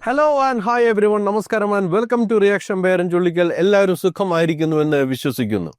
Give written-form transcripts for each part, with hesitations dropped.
Hello and hi everyone, നമസ്കാരം and welcome to reaction by Chullikkal. എല്ലാവരും സുഖമായിരിക്കുന്നുവെന്ന് വിശ്വസിക്കുന്നു.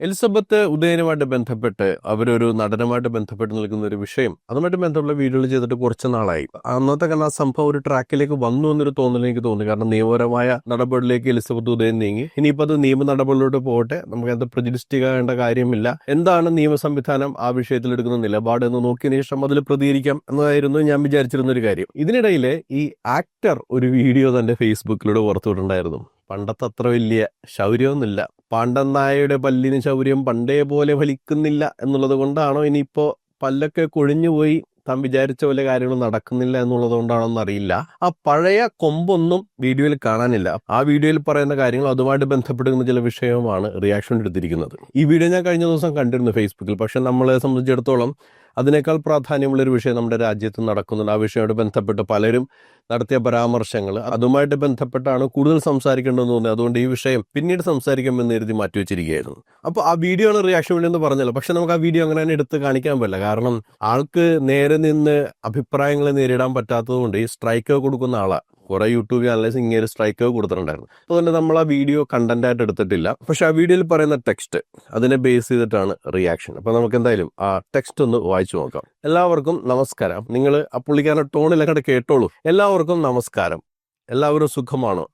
എലിസബത്ത് ഉദയനുമായിട്ട് ബന്ധപ്പെട്ട് അവരൊരു നടനുമായിട്ട് ബന്ധപ്പെട്ട് നിൽക്കുന്ന ഒരു വിഷയം, അതുമായിട്ട് ബന്ധപ്പെട്ട വീഡിയോകൾ ചെയ്തിട്ട് കുറച്ച് നാളായി. അന്നത്തെ ആ സംഭവം ഒരു ട്രാക്കിലേക്ക് വന്നു എന്നൊരു തോന്നൽ എനിക്ക് തോന്നി. കാരണം നിയമപരമായ നടപടിയിലേക്ക് എലിസബത്ത് ഉദയൻ നീങ്ങി. ഇനിയിപ്പോൾ അത് നിയമ നടപടിയിലോട്ട് പോകട്ടെ, നമുക്ക് അത് പ്രചരിഷ്ഠിക്കേണ്ട കാര്യമില്ല. എന്താണ് നിയമ സംവിധാനം ആ വിഷയത്തിൽ എടുക്കുന്ന നിലപാട് എന്ന് നോക്കിയതിനു ശേഷം അതിൽ പ്രതികരിക്കാം എന്നതായിരുന്നു ഞാൻ വിചാരിച്ചിരുന്ന ഒരു കാര്യം. ഇതിനിടയിൽ ഈ ആക്ടർ ഒരു വീഡിയോ തന്റെ ഫേസ്ബുക്കിലൂടെ പുറത്തുവിട്ടുണ്ടായിരുന്നു. പണ്ടത്തെ അത്ര വലിയ ശൗര്യമൊന്നുമില്ല, പാണ്ഡൻ നായയുടെ പല്ലിന് ശൗര്യം പണ്ടേ പോലെ ഫലിക്കുന്നില്ല എന്നുള്ളത് കൊണ്ടാണോ, ഇനിയിപ്പോ പല്ലൊക്കെ കൊഴിഞ്ഞുപോയി താൻ വിചാരിച്ച പോലെ കാര്യങ്ങൾ നടക്കുന്നില്ല എന്നുള്ളത് കൊണ്ടാണോന്ന് അറിയില്ല. ആ പഴയ കൊമ്പൊന്നും വീഡിയോയിൽ കാണാനില്ല. ആ വീഡിയോയിൽ പറയുന്ന കാര്യങ്ങൾ അതുമായിട്ട് ബന്ധപ്പെടുന്ന ചില വിഷയവുമാണ് റിയാക്ഷൻ എടുത്തിരിക്കുന്നത്. ഈ വീഡിയോ ഞാൻ കഴിഞ്ഞ ദിവസം കണ്ടിരുന്നു ഫേസ്ബുക്കിൽ. പക്ഷെ നമ്മളെ സംബന്ധിച്ചിടത്തോളം അതിനേക്കാൾ പ്രാധാന്യമുള്ളൊരു വിഷയം നമ്മുടെ രാജ്യത്ത് നടക്കുന്നുണ്ട്. ആ വിഷയമായിട്ട് ബന്ധപ്പെട്ട് പലരും നടത്തിയ പരാമർശങ്ങൾ, അതുമായിട്ട് ബന്ധപ്പെട്ടാണ് കൂടുതൽ സംസാരിക്കേണ്ടതെന്ന് തോന്നി. അതുകൊണ്ട് ഈ വിഷയം പിന്നീട് സംസാരിക്കാമെന്ന് കരുതി മാറ്റിവെച്ചിരിക്കുകയായിരുന്നു. അപ്പോൾ ആ വീഡിയോ ആണ് റിയാക്ഷൻ വീഡിയോ എന്ന് പറഞ്ഞല്ലോ. പക്ഷെ നമുക്ക് ആ വീഡിയോ അങ്ങനെ തന്നെ എടുത്ത് കാണിക്കാൻ പറ്റില്ല. കാരണം ആൾക്ക് നേരെ നിന്ന് അഭിപ്രായങ്ങളെ നേരിടാൻ പറ്റാത്തത് കൊണ്ട് ഈ സ്ട്രൈക്ക് കൊടുക്കുന്ന ആളാണ്. കുറെ യൂട്യൂബ് ചാനലേഴ്സ് ഇങ്ങനെ സ്ട്രൈക്ക് കൊടുത്തിട്ടുണ്ടായിരുന്നു. അതുകൊണ്ട് നമ്മൾ ആ വീഡിയോ കണ്ടന്റ് ആയിട്ട് എടുത്തിട്ടില്ല. പക്ഷെ ആ വീഡിയോയിൽ പറയുന്ന ടെക്സ്റ്റ്, അതിനെ ബേസ് ചെയ്തിട്ടാണ് റിയാക്ഷൻ. അപ്പൊ നമുക്ക് എന്തായാലും ആ ടെക്സ്റ്റ് ഒന്ന് വായിച്ചു നോക്കാം. എല്ലാവർക്കും നമസ്കാരം. നിങ്ങൾ ആ പുള്ളിക്കാരന്റെ ടോണിലൊക്കെ കേട്ടോളൂ. എല്ലാവർക്കും നമസ്കാരം. എല്ലാവരും സുഖമാണോ?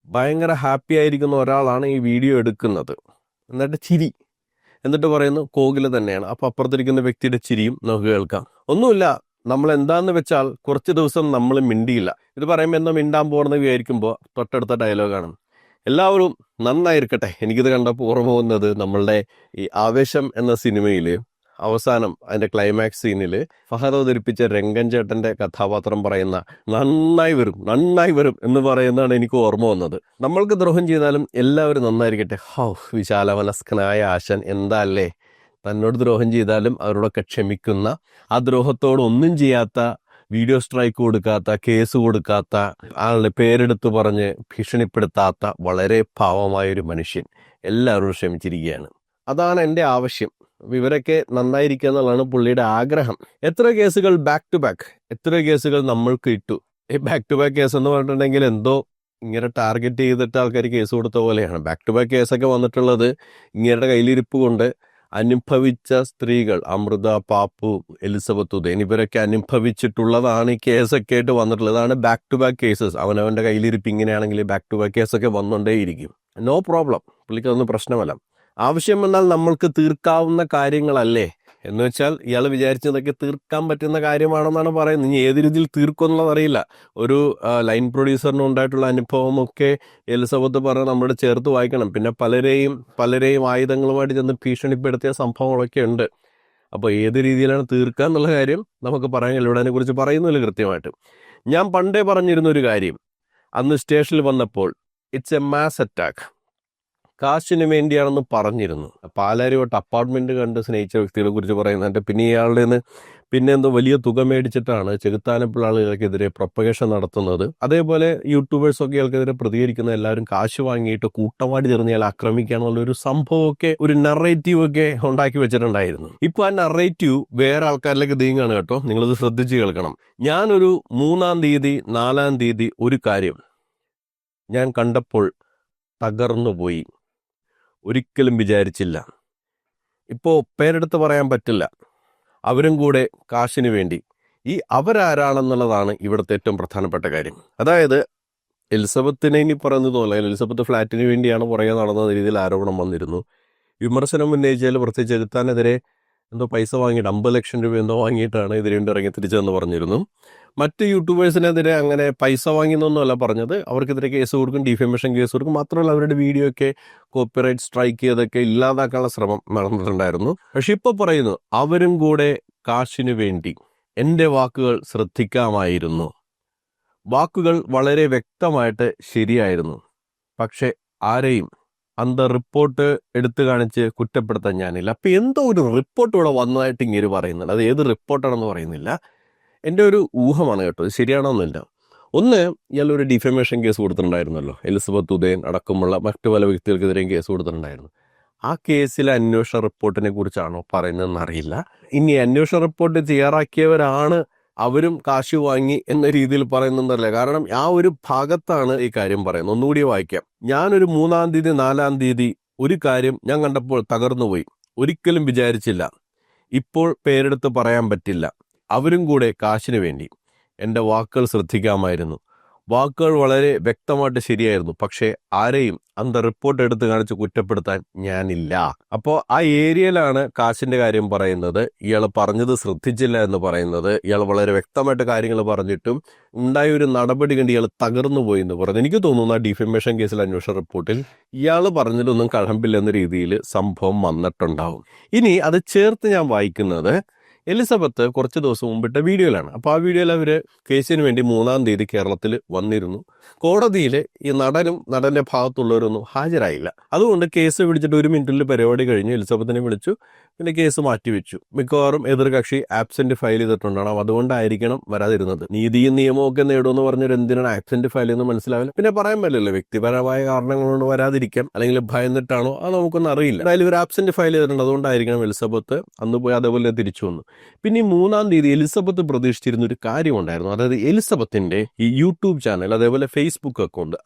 ഭയങ്കര ഹാപ്പി ആയിരിക്കുന്ന ഒരാളാണ് ഈ വീഡിയോ എടുക്കുന്നത്. എന്നിട്ട് ചിരി, എന്നിട്ട് പറയുന്നു കോകില തന്നെയാണ്. അപ്പൊ അപ്പുറത്തിരിക്കുന്ന വ്യക്തിയുടെ ചിരിയും നമുക്ക് കേൾക്കാം. ഒന്നുമില്ല, നമ്മൾ എന്താന്ന് വെച്ചാൽ കുറച്ച് ദിവസം നമ്മൾ മിണ്ടിയില്ല. ഇത് പറയുമ്പോൾ എന്തോ മിണ്ടാൻ പോകുന്നത് വിചാരിക്കുമ്പോൾ തൊട്ടടുത്ത ഡയലോഗാണ്. എല്ലാവരും നന്നായിരിക്കട്ടെ. എനിക്കിത് കണ്ടപ്പോൾ ഓർമ്മ വന്നത് നമ്മളുടെ ഈ ആവേശം എന്ന സിനിമയിൽ അവസാനം അതിന്റെ ക്ലൈമാക്സ് സീനിൽ ഫഹദ് അവതരിപ്പിച്ച രംഗൻ ചേട്ടന്റെ കഥാപാത്രം പറയുന്ന നന്നായി വരും എന്ന് പറയുന്നതാണ് എനിക്ക് ഓർമ്മ വന്നത്. നമ്മൾക്ക് ദ്രോഹം ചെയ്താലും എല്ലാവരും നന്നായിരിക്കട്ടെ. വിശാലമനസ്കനായ ആശൻ എന്താ അല്ലേ, തന്നോട് ദ്രോഹം ചെയ്താലും അവരോടൊക്കെ ക്ഷമിക്കുന്ന, ആ ദ്രോഹത്തോട് ഒന്നും ചെയ്യാത്ത, വീഡിയോ സ്ട്രൈക്ക് കൊടുക്കാത്ത, കേസ് കൊടുക്കാത്ത, ആളുടെ പേരെടുത്ത് പറഞ്ഞ് ഭീഷണിപ്പെടുത്താത്ത വളരെ പാവമായൊരു മനുഷ്യൻ. എല്ലാവരും ക്ഷമിച്ചിരിക്കുകയാണ്. അതാണ് എൻ്റെ ആവശ്യം. ഇവരൊക്കെ നന്നായിരിക്കുക എന്നുള്ളതാണ് പുള്ളിയുടെ ആഗ്രഹം. എത്ര കേസുകൾ ബാക്ക് ടു ബാക്ക്, എത്ര കേസുകൾ നമ്മൾക്ക് ഇട്ടു. ഈ ബാക്ക് ടു ബാക്ക് കേസ് എന്ന് പറഞ്ഞിട്ടുണ്ടെങ്കിൽ എന്തോ ഇങ്ങനെ ടാർഗറ്റ് ചെയ്തിട്ട് ആൾക്കാർ കേസ് കൊടുത്ത പോലെയാണ്. ബാക്ക് ടു ബാക്ക് കേസൊക്കെ വന്നിട്ടുള്ളത് ഇങ്ങയുടെ കയ്യിലിരിപ്പ് കൊണ്ട് അനുഭവിച്ച സ്ത്രീകൾ, അമൃത, പാപ്പു, എലിസബത്ത് ഉദയൻ, ഇവരൊക്കെ അനുഭവിച്ചിട്ടുള്ളതാണ് ഈ കേസൊക്കെ ആയിട്ട് വന്നിട്ടുള്ളത്. അതാണ് ബാക്ക് ടു ബാക്ക് കേസസ്. അവനവൻ്റെ കയ്യിലിരിപ്പ് ഇങ്ങനെയാണെങ്കിൽ ബാക്ക് ടു ബാക്ക് കേസൊക്കെ വന്നുകൊണ്ടേയിരിക്കും. നോ പ്രോബ്ലം, പുള്ളിക്ക് അതൊന്നും പ്രശ്നമല്ല. ആവശ്യം വന്നാൽ നമ്മൾക്ക് തീർക്കാവുന്ന കാര്യങ്ങളല്ലേ എന്ന് വെച്ചാൽ ഇയാൾ വിചാരിച്ചതൊക്കെ തീർക്കാൻ പറ്റുന്ന കാര്യമാണെന്നാണ് പറയുന്നത്. ഇനി ഏത് രീതിയിൽ തീർക്കുമെന്നുള്ളത് അറിയില്ല. ഒരു ലൈൻ പ്രൊഡ്യൂസറിന് ഉണ്ടായിട്ടുള്ള അനുഭവമൊക്കെ എലിസബത്ത് പറഞ്ഞ് നമ്മുടെ ചേർത്ത് വായിക്കണം. പിന്നെ പലരെയും ആയുധങ്ങളുമായിട്ട് ചെന്ന് ഭീഷണിപ്പെടുത്തിയ സംഭവങ്ങളൊക്കെ ഉണ്ട്. അപ്പോൾ ഏത് രീതിയിലാണ് തീർക്കുക എന്നുള്ള കാര്യം നമുക്ക് പറയാൻ ഇവിടെ അതിനെക്കുറിച്ച് പറയുന്നില്ല കൃത്യമായിട്ട്. ഞാൻ പണ്ടേ പറഞ്ഞിരുന്നൊരു കാര്യം, അന്ന് സ്റ്റേഷനിൽ വന്നപ്പോൾ, ഇറ്റ്സ് എ മാസ് അറ്റാക്ക്, കാശിന് വേണ്ടിയാണെന്ന് പറഞ്ഞിരുന്നു. പാലാരിവട്ട അപ്പാർട്ട്മെന്റ് കണ്ട് സ്നേഹിച്ച വ്യക്തികളെ കുറിച്ച് പറയുന്നുണ്ട്. പിന്നെ ഇയാളുടെ നിന്ന് പിന്നെ എന്തോ വലിയ തുക മേടിച്ചിട്ടാണ് ചെകുത്താനപ്പിള്ള ആളുകൾക്കെതിരെ പ്രൊപ്പഗേഷൻ നടത്തുന്നത്. അതേപോലെ യൂട്യൂബേഴ്സൊക്കെ ഇയാൾക്കെതിരെ പ്രതികരിക്കുന്ന എല്ലാവരും കാശ് വാങ്ങിയിട്ട് കൂട്ടമാടി ചേർന്ന് ഇയാൾ ആക്രമിക്കുക എന്നുള്ളൊരു സംഭവമൊക്കെ, ഒരു നറേറ്റീവ് ഒക്കെ ഉണ്ടാക്കി വെച്ചിട്ടുണ്ടായിരുന്നു. ഇപ്പൊ ആ നറേറ്റീവ് വേറെ ആൾക്കാരിലേക്ക് നീങ്ങാണ് കേട്ടോ. നിങ്ങളിത് ശ്രദ്ധിച്ച് കേൾക്കണം. ഞാനൊരു 3-ാം തീയതി 4-ാം തീയതി ഒരു കാര്യം ഞാൻ കണ്ടപ്പോൾ തകർന്നുപോയി. ഒരിക്കലും വിചാരിച്ചില്ല. ഇപ്പോൾ പേരെടുത്ത് പറയാൻ പറ്റില്ല. അവരും കൂടെ കാശിന് വേണ്ടി. ഈ അവരാരാണെന്നുള്ളതാണ് ഇവിടുത്തെ ഏറ്റവും പ്രധാനപ്പെട്ട കാര്യം. അതായത് എലിസബത്തിനെ ഇനി പറയുന്നത് പോലെ എലിസബത്ത് ഫ്ലാറ്റിന് വേണ്ടിയാണ് പുറകെ നടന്ന രീതിയിൽ ആരോപണം വന്നിരുന്നു. വിമർശനം ഉന്നയിച്ചാൽ പ്രത്യേകിച്ച് എഴുത്താനെതിരെ എന്തോ പൈസ വാങ്ങിയിട്ട് 50 ലക്ഷം രൂപ എന്തോ വാങ്ങിയിട്ടാണ് ഇതിനുവേണ്ടി ഇറങ്ങി തിരിച്ചതെന്ന് പറഞ്ഞിരുന്നു. മറ്റ് യൂട്യൂബേഴ്സിനെതിരെ അങ്ങനെ പൈസ വാങ്ങിയെന്നൊന്നുമല്ല പറഞ്ഞത്. അവർക്കെതിരെ കേസ് കൊടുക്കും, ഡിഫേമേഷൻ കേസ് കൊടുക്കും. മാത്രമല്ല അവരുടെ വീഡിയോ ഒക്കെ കോപ്പിറൈറ്റ് സ്ട്രൈക്ക് ചെയ്തൊക്കെ ഇല്ലാതാക്കാനുള്ള ശ്രമം നടന്നിട്ടുണ്ടായിരുന്നു. പക്ഷെ ഇപ്പോൾ പറയുന്നു അവരും കൂടെ കാശിനു വേണ്ടി. എൻ്റെ വാക്കുകൾ ശ്രദ്ധിക്കാമായിരുന്നു. വാക്കുകൾ വളരെ വ്യക്തമായിട്ട് ശരിയായിരുന്നു. പക്ഷെ ആരെയും അന്ത റിപ്പോർട്ട് എടുത്തു കാണിച്ച് കുറ്റപ്പെടുത്താൻ ഞാനില്ല. അപ്പം എന്തോ ഒരു റിപ്പോർട്ട് ഇവിടെ വന്നതായിട്ട് ഇങ്ങനെ പറയുന്നുണ്ട്. അത് ഏത് റിപ്പോർട്ടാണെന്ന് പറയുന്നില്ല. എൻ്റെ ഒരു ഊഹമാണ് കേട്ടോ, ഇത് ശരിയാണോന്നില്ല. ഒന്ന്, ഇയാളൊരു ഡിഫമേഷൻ കേസ് കൊടുത്തിട്ടുണ്ടായിരുന്നല്ലോ. എലിസബത്ത് ഉദയൻ അടക്കമുള്ള മറ്റു പല വ്യക്തികൾക്കെതിരെയും കേസ് കൊടുത്തിട്ടുണ്ടായിരുന്നു. ആ കേസിലെ അന്വേഷണ റിപ്പോർട്ടിനെ കുറിച്ചാണോ പറയുന്നതെന്ന് അറിയില്ല. ഇനി അന്വേഷണ റിപ്പോർട്ട് തയ്യാറാക്കിയവരാണ് അവരും കാശ് വാങ്ങി എന്ന രീതിയിൽ പറയുന്നതല്ല. കാരണം ആ ഒരു ഭാഗത്താണ് ഈ കാര്യം പറയുന്നത്. ഒന്നുകൂടി വായിക്കാം. ഞാനൊരു 3-ാം തീയതി 4-ാം തീയതി ഒരു കാര്യം ഞാൻ കണ്ടപ്പോൾ തകർന്നുപോയി. ഒരിക്കലും വിചാരിച്ചില്ല. ഇപ്പോൾ പേരെടുത്ത് പറയാൻ പറ്റില്ല. അവരും കൂടെ കാശിന് വേണ്ടി. എൻ്റെ വാക്കുകൾ ശ്രദ്ധിക്കാമായിരുന്നു. വാക്കുകൾ വളരെ വ്യക്തമായിട്ട് ശരിയായിരുന്നു. പക്ഷേ ആരെയും അന്ത റിപ്പോർട്ട് എടുത്ത് കാണിച്ച് കുറ്റപ്പെടുത്താൻ ഞാനില്ല. അപ്പോൾ ആ ഏരിയയിലാണ് കാശിന്റെ കാര്യം പറയുന്നത്. ഇയാൾ പറഞ്ഞത് ശ്രദ്ധിച്ചില്ല എന്ന് പറയുന്നത്. ഇയാൾ വളരെ വ്യക്തമായിട്ട് കാര്യങ്ങൾ പറഞ്ഞിട്ടും ഉണ്ടായ ഒരു നടപടി കണ്ട് ഇയാൾ തകർന്നു പോയി എന്ന് പറഞ്ഞു. എനിക്ക് തോന്നുന്നു ആ ഡിഫമേഷൻ കേസിൽ അന്വേഷണ റിപ്പോർട്ടിൽ ഇയാൾ പറഞ്ഞതിലൊന്നും കഴമ്പില്ലെന്ന രീതിയിൽ സംഭവം വന്നിട്ടുണ്ടാവും. ഇനി അത് ചേർത്ത് ഞാൻ വായിക്കുന്നത് എലിസബത്ത് കുറച്ച് ദിവസം മുമ്പിട്ട വീഡിയോയിലാണ്. അപ്പോൾ ആ വീഡിയോയിൽ അവർ കേസിന് വേണ്ടി 3-ാം തീയതി കേരളത്തിൽ വന്നിരുന്നു. കോടതിയിൽ ഈ നടനും നടന്റെ ഭാഗത്തുള്ളവരൊന്നും ഹാജരായില്ല. അതുകൊണ്ട് കേസ് പിടിച്ചിട്ട് 1 മിനിറ്റിൽ പരിപാടി കഴിഞ്ഞ് എലിസബത്തിനെ വിളിച്ചു. പിന്നെ കേസ് മാറ്റിവെച്ചു. മിക്കവാറും എതിർകക്ഷി ആബ്സെന്റ് ഫയൽ ചെയ്തിട്ടുണ്ടാണ്. അതുകൊണ്ടായിരിക്കണം വരാതിരുന്നത്. നീതിയും നിയമമൊക്കെ നേടുമെന്ന് പറഞ്ഞൊരു എന്തിനാണ് ആബ്സെന്റ് ഫയൽ എന്ന് മനസ്സിലാവില്ല. പിന്നെ പറയാൻ പറ്റില്ലല്ലോ, വ്യക്തിപരമായ കാരണങ്ങൾ കൊണ്ട് വരാതിരിക്കാം, അല്ലെങ്കിൽ ഭയന്നിട്ടാണോ, അത് നമുക്കൊന്നും അറിയില്ല. എന്തായാലും ഒരു ആബ്സെന്റ് ഫയൽ ചെയ്തിട്ടുണ്ട്. അതുകൊണ്ടായിരിക്കണം എലിസബത്ത് അന്ന് പോയി അതേപോലെ തിരിച്ചു വന്നു. പിന്നെ 3-ാം തീയതി എലിസബത്ത് പ്രതീക്ഷിച്ചിരുന്ന ഒരു കാര്യമുണ്ടായിരുന്നു. അതായത് എലിസബത്തിന്റെ ഈ യൂട്യൂബ് ചാനൽ, അതേപോലെ ഫേസ്ബുക്ക് അക്കൗണ്ട്,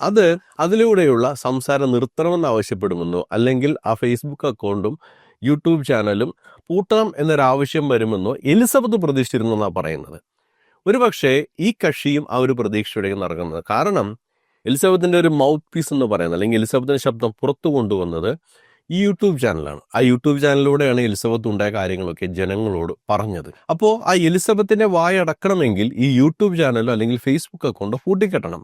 അതിലൂടെയുള്ള സംസാരം നിർത്തണമെന്ന് ആവശ്യപ്പെടുമെന്നോ, അല്ലെങ്കിൽ ആ ഫേസ്ബുക്ക് അക്കൗണ്ടും യൂട്യൂബ് ചാനലും പൂട്ടണം എന്നൊരാവശ്യം വരുമെന്നോ എലിസബത്ത് പ്രതീക്ഷിച്ചിരുന്നു എന്നാണ് പറയുന്നത്. ഒരുപക്ഷെ ഈ കക്ഷിയും ആ ഒരു പ്രതീക്ഷയുടെ നടക്കുന്നത്. കാരണം എലിസബത്തിന്റെ ഒരു മൗത്ത് പീസ് എന്ന് പറയുന്നത്, അല്ലെങ്കിൽ എലിസബത്തിന്റെ ശബ്ദം പുറത്തു കൊണ്ടുവന്നത് ഈ യൂട്യൂബ് ചാനലാണ്. ആ യൂട്യൂബ് ചാനലിലൂടെയാണ് എലിസബത്ത് ഉണ്ടായ കാര്യങ്ങളൊക്കെ ജനങ്ങളോട് പറഞ്ഞത്. അപ്പോൾ ആ എലിസബത്തിന്റെ വായടക്കണമെങ്കിൽ ഈ യൂട്യൂബ് ചാനലോ അല്ലെങ്കിൽ ഫേസ്ബുക്ക് അക്കൗണ്ടോ പൂട്ടിക്കെട്ടണം.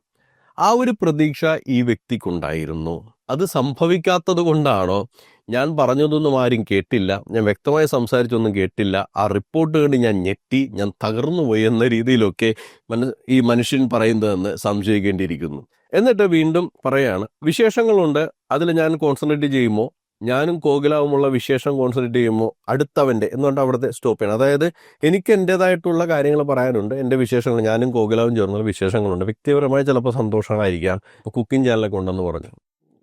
ആ ഒരു പ്രതീക്ഷ ഈ വ്യക്തിക്കുണ്ടായിരുന്നു. അത് സംഭവിക്കാത്തത് കൊണ്ടാണോ, ഞാൻ പറഞ്ഞതൊന്നും ആരും കേട്ടില്ല, ഞാൻ വ്യക്തമായി സംസാരിച്ചൊന്നും കേട്ടില്ല, ആ റിപ്പോർട്ട് കണ്ട് ഞാൻ ഞെട്ടി, ഞാൻ തകർന്നു പോയി എന്ന രീതിയിലൊക്കെ ഈ മനുഷ്യൻ പറയുന്നതെന്ന് സംശയിക്കേണ്ടിയിരിക്കുന്നു. എന്നിട്ട് വീണ്ടും പറയാണ്, വിശേഷങ്ങളുണ്ട്, അതിൽ ഞാൻ കോൺസെൻട്രേറ്റ് ചെയ്യുമ്പോൾ, ഞാനും കോകിലാവുമുള്ള വിശേഷം കോൺസെൻട്രേറ്റ് ചെയ്യുമ്പോൾ അടുത്തവൻ്റെ എന്നുകൊണ്ട് അവിടുത്തെ സ്റ്റോപ്പ് ചെയ്യണം. അതായത് എനിക്ക് എൻ്റെതായിട്ടുള്ള കാര്യങ്ങൾ പറയാനുണ്ട്, എൻ്റെ വിശേഷങ്ങൾ, ഞാനും കോകിലാവും ചേർന്നുള്ള വിശേഷങ്ങളുണ്ട്. വ്യക്തിപരമായി ചിലപ്പോൾ സന്തോഷമായിരിക്കാം. ഇപ്പോൾ കുക്കിംഗ് ചാനലൊക്കെ ഉണ്ടെന്ന് പറഞ്ഞു,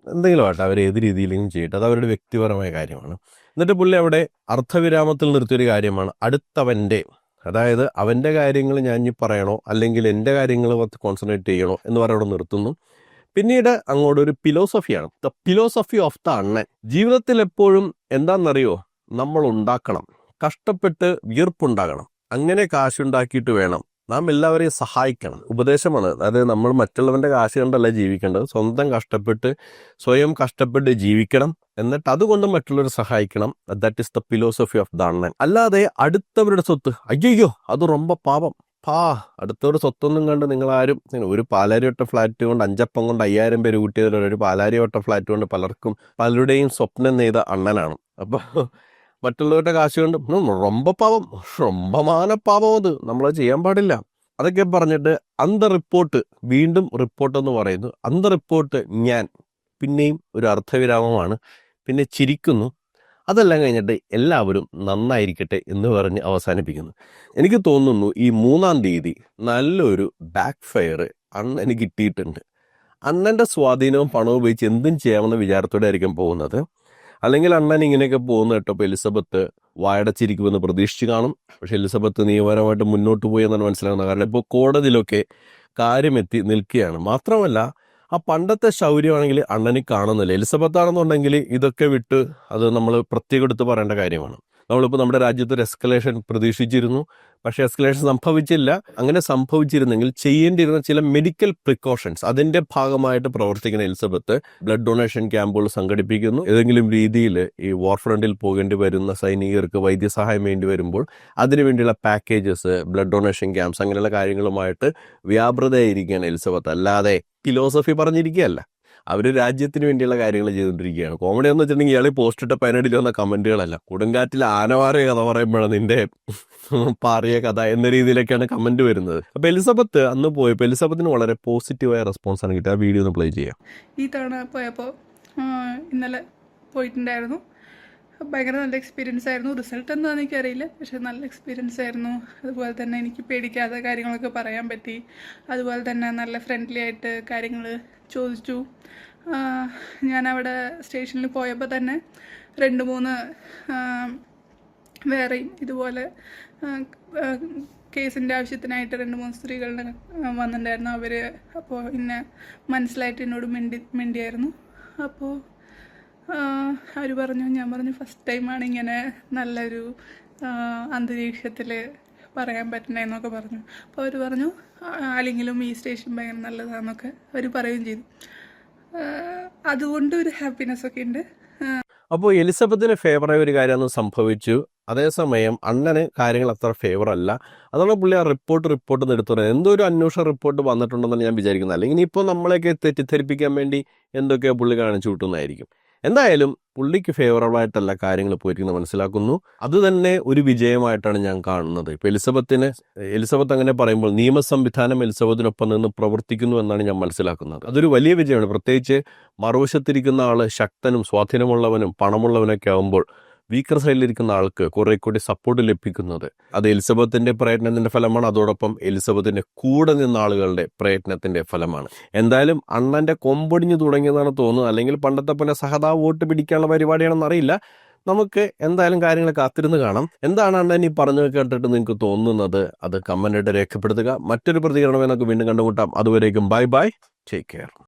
എന്തെങ്കിലും ആട്ടെ, അവർ ഏത് രീതിയിലും ചെയ്യട്ടെ, അത് അവരുടെ വ്യക്തിപരമായ കാര്യമാണ്. എന്നിട്ട് പുള്ളി അവിടെ അർത്ഥവിരാമത്തിൽ നിർത്തിയൊരു കാര്യമാണ് അടുത്തവൻ്റെ. അതായത് അവൻ്റെ കാര്യങ്ങൾ ഞാൻ ഇനി പറയണോ, അല്ലെങ്കിൽ എൻ്റെ കാര്യങ്ങൾ കോൺസെൻട്രേറ്റ് ചെയ്യണോ എന്ന് പറയവിടെ നിർത്തുന്നു. പിന്നീട് അങ്ങോട്ടൊരു ഫിലോസഫിയാണ്, ദ ഫിലോസഫി ഓഫ് ദ അണ്ണൻ. ജീവിതത്തിൽ എപ്പോഴും എന്താണെന്നറിയോ, നമ്മൾ ഉണ്ടാക്കണം, കഷ്ടപ്പെട്ട് വിയർപ്പുണ്ടാകണം, അങ്ങനെ കാശുണ്ടാക്കിയിട്ട് വേണം നാം എല്ലാവരെയും സഹായിക്കണം. ഉപദേശമാണ്. അതായത് നമ്മൾ മറ്റുള്ളവൻ്റെ കാശ് കണ്ടല്ല ജീവിക്കേണ്ടത്, സ്വന്തം കഷ്ടപ്പെട്ട് സ്വയം കഷ്ടപ്പെട്ട് ജീവിക്കണം, എന്നിട്ട് അതുകൊണ്ട് മറ്റുള്ളവരെ സഹായിക്കണം. That is the philosophy of the അണ്ണൻ. അല്ലാതെ അടുത്തവരുടെ സ്വത്ത്, അയ്യോ അത് ரொம்ப പാപം, അടുത്തവരുടെ സ്വത്തൊന്നും കണ്ട് നിങ്ങളാരും, ഒരു പാലാരിവട്ട ഫ്ലാറ്റ് കൊണ്ട് 5 അപ്പം കൊണ്ട് 5000 പേര് കൂട്ടിയതിൽ ഒരു പാലാരിവട്ട ഫ്ലാറ്റ് കൊണ്ട് പലരുടെയും സ്വപ്നം നെയ്ത അണ്ണനാണ്. അപ്പോൾ മറ്റുള്ളവരുടെ കാശ് കൊണ്ട് ரொம்ப പാവം, ரொம்பமான പാവം, അത് നമ്മളത് ചെയ്യാൻ പാടില്ല. അതൊക്കെ പറഞ്ഞിട്ട് റിപ്പോർട്ട്, വീണ്ടും റിപ്പോർട്ട് എന്ന് പറയുന്നു. റിപ്പോർട്ട് ഞാൻ, പിന്നെയും ഒരു അർത്ഥവിരാമമാണ്, പിന്നെ ചിരിക്കുന്നു. അതെല്ലാം കഴിഞ്ഞിട്ട് എല്ലാവരും നന്നായിരിക്കട്ടെ എന്ന് പറഞ്ഞ് അവസാനിപ്പിക്കുന്നു. എനിക്ക് തോന്നുന്നു ഈ 3-ാം തീയതി നല്ലൊരു ബാക്ക് ഫയർ അണ്ണന് കിട്ടിയിട്ടുണ്ട്. അണ്ണൻ്റെ സ്വാധീനവും പണവും ഉപയോഗിച്ച് എന്തും ചെയ്യാമെന്ന വിചാരത്തോടെ ആയിരിക്കും പോകുന്നത്. അല്ലെങ്കിൽ അണ്ണൻ ഇങ്ങനെയൊക്കെ പോകുന്ന കേട്ടപ്പോൾ എലിസബത്ത് വായടച്ചിരിക്കുമെന്ന് പ്രതീക്ഷിച്ച് കാണും. പക്ഷെ എലിസബത്ത് നിയമപരമായിട്ട് മുന്നോട്ട് പോയി എന്നാണ് മനസ്സിലാകുന്നത്. കാരണം ഇപ്പോൾ കോടതിയിലൊക്കെ കാര്യമെത്തി നിൽക്കുകയാണ്. മാത്രമല്ല ആ പണ്ടത്തെ ശൗര്യമാണെങ്കിൽ അണ്ണന് കാണുന്നില്ല. എലിസബത്ത് ആണെന്നുണ്ടെങ്കിൽ ഇതൊക്കെ വിട്ട് അത് നമ്മൾ പ്രത്യേകം എടുത്ത് പറയേണ്ട കാര്യമാണ്. നമ്മളിപ്പോൾ നമ്മുടെ രാജ്യത്ത് ഒരു എസ്കലേഷൻ പ്രതീക്ഷിച്ചിരുന്നു, പക്ഷേ എസ്കലേഷൻ സംഭവിച്ചില്ല. അങ്ങനെ സംഭവിച്ചിരുന്നെങ്കിൽ ചെയ്യേണ്ടിയിരുന്ന ചില മെഡിക്കൽ പ്രിക്കോഷൻസ്, അതിൻ്റെ ഭാഗമായിട്ട് പ്രവർത്തിക്കുന്ന എലിസബത്ത് ബ്ലഡ് ഡൊണേഷൻ ക്യാമ്പുകൾ സംഘടിപ്പിക്കുന്നു. ഏതെങ്കിലും രീതിയിൽ ഈ വാർ ഫ്രണ്ടിൽ പോകേണ്ടി വരുന്ന സൈനികർക്ക് വൈദ്യസഹായം വേണ്ടി വരുമ്പോൾ അതിനുവേണ്ടിയുള്ള പാക്കേജസ്, ബ്ലഡ് ഡൊണേഷൻ ക്യാമ്പ്സ്, അങ്ങനെയുള്ള കാര്യങ്ങളുമായിട്ട് വ്യാപൃതയായിരിക്കുകയാണ് എലിസബത്ത്. അല്ലാതെ ഫിലോസഫി പറഞ്ഞിരിക്കുകയല്ല. അവർ രാജ്യത്തിന് വേണ്ടിയുള്ള കാര്യങ്ങൾ ചെയ്തുകൊണ്ടിരിക്കുകയാണ്. കോമഡി എന്ന് വെച്ചിട്ടുണ്ടെങ്കിൽ ഇയാൾ പോസ്റ്റ് ഇട്ട 15 വന്ന കമൻറ്റുകളല്ല, കൊടുങ്കാറ്റിൽ ആനവാറിയ കഥ പറയുമ്പോഴാണ് നിന്റെ പാറിയ കഥ എന്ന രീതിയിലൊക്കെയാണ് കമൻറ്റ് വരുന്നത്. അപ്പോൾ എലിസബത്ത് അന്ന് പോയപ്പോൾ എലിസബത്തിന് വളരെ പോസിറ്റീവായ റെസ്പോൺസാണ് കിട്ടുക. ആ വീഡിയോ ഒന്ന് പ്ലേ ചെയ്യാം. ഈ തവണ പോയപ്പോൾ ഇന്നലെ പോയിട്ടുണ്ടായിരുന്നു. ഭയങ്കര നല്ല എക്സ്പീരിയൻസ് ആയിരുന്നു. റിസൾട്ട് എന്താണെന്ന് എനിക്കറിയില്ല, പക്ഷെ നല്ല എക്സ്പീരിയൻസ് ആയിരുന്നു. അതുപോലെ തന്നെ എനിക്ക് പേടിക്കാതെ കാര്യങ്ങളൊക്കെ പറയാൻ പറ്റി. അതുപോലെ തന്നെ നല്ല ഫ്രണ്ട്ലി ആയിട്ട് കാര്യങ്ങൾ ചോദിച്ചു. ഞാനവിടെ സ്റ്റേഷനിൽ പോയപ്പോൾ തന്നെ 2-3 വേറെയും ഇതുപോലെ കേസിൻ്റെ ആവശ്യത്തിനായിട്ട് 2-3 സ്ത്രീകളുടെ വന്നിട്ടുണ്ടായിരുന്നു. അവർ അപ്പോൾ എന്നെ മനസ്സിലായിട്ട് എന്നോട് മിണ്ടിയായിരുന്നു. അപ്പോൾ അവർ പറഞ്ഞു, ഞാൻ പറഞ്ഞു ഫസ്റ്റ് ടൈമാണ് ഇങ്ങനെ നല്ലൊരു അന്തരീക്ഷത്തിൽ പറയാൻ പറ്റണേന്നൊക്കെ പറഞ്ഞു. അപ്പോൾ അവർ പറഞ്ഞു ആരെങ്കിലും ഈ സ്റ്റേഷൻ ഭയങ്കര നല്ലതാണെന്നൊക്കെ അവർ പറയുകയും ചെയ്തു. അതുകൊണ്ട് ഒരു ഹാപ്പിനെസ് ഒക്കെ ഉണ്ട്. അപ്പോൾ എലിസബത്തിന് ഫേവറായ ഒരു കാര്യമൊന്നും സംഭവിച്ചു. അതേസമയം അണ്ണന് കാര്യങ്ങൾ അത്ര ഫേവർ അല്ല. അതാണ് പുള്ളി ആ റിപ്പോർട്ട് എടുത്തു പറയുന്നത്. എന്തോ ഒരു അന്വേഷണ റിപ്പോർട്ട് വന്നിട്ടുണ്ടെന്നാണ് ഞാൻ വിചാരിക്കുന്നത്. അല്ലെങ്കിൽ ഇനിയിപ്പോൾ നമ്മളെയൊക്കെ തെറ്റിദ്ധരിപ്പിക്കാൻ വേണ്ടി എന്തൊക്കെയോ പുള്ളി കാണിച്ചു കൂട്ടുന്നതായിരിക്കും. എന്തായാലും പുള്ളിക്ക് ഫേവറബിളായിട്ടല്ല കാര്യങ്ങൾ പോയിരിക്കുന്നത് മനസ്സിലാക്കുന്നു. അത് തന്നെ ഒരു വിജയമായിട്ടാണ് ഞാൻ കാണുന്നത്. ഇപ്പോൾ എലിസബത്ത് അങ്ങനെ പറയുമ്പോൾ നിയമ സംവിധാനം എലിസബത്തിനൊപ്പം നിന്ന് പ്രവർത്തിക്കുന്നു എന്നാണ് ഞാൻ മനസ്സിലാക്കുന്നത്. അതൊരു വലിയ വിജയമാണ്. പ്രത്യേകിച്ച് മറുവശത്തിരിക്കുന്ന ആൾ ശക്തനും സ്വാധീനമുള്ളവനും പണമുള്ളവനൊക്കെ ആകുമ്പോൾ വീക്കർ സൈഡിലിരിക്കുന്ന ആൾക്ക് കുറെ കൂടി സപ്പോർട്ട് ലഭിക്കുന്നത് അത് എലിസബത്തിന്റെ പ്രയത്നത്തിന്റെ ഫലമാണ്. അതോടൊപ്പം എലിസബത്തിന്റെ കൂടെ നിന്ന ആളുകളുടെ പ്രയത്നത്തിന്റെ ഫലമാണ്. എന്തായാലും അണ്ണന്റെ കൊമ്പൊടിഞ്ഞു തുടങ്ങിയതാണ് തോന്നുന്നത്. അല്ലെങ്കിൽ പണ്ടത്തെ പോലെ സഹതാ വോട്ട് പിടിക്കാനുള്ള പരിപാടിയാണെന്ന് അറിയില്ല. നമുക്ക് എന്തായാലും കാര്യങ്ങൾ കാത്തിരുന്ന് കാണാം. എന്താണ് അണ്ണൻ ഈ പറഞ്ഞു കേട്ടിട്ട് നിങ്ങൾക്ക് തോന്നുന്നത്? അത് കമന്റായിട്ട് രേഖപ്പെടുത്തുക. മറ്റൊരു പ്രതികരണം നമുക്ക് വീണ്ടും കണ്ടുമുട്ടാം. അതുവരേക്കും ബൈ ബൈ, ടേക്ക് കെയർ.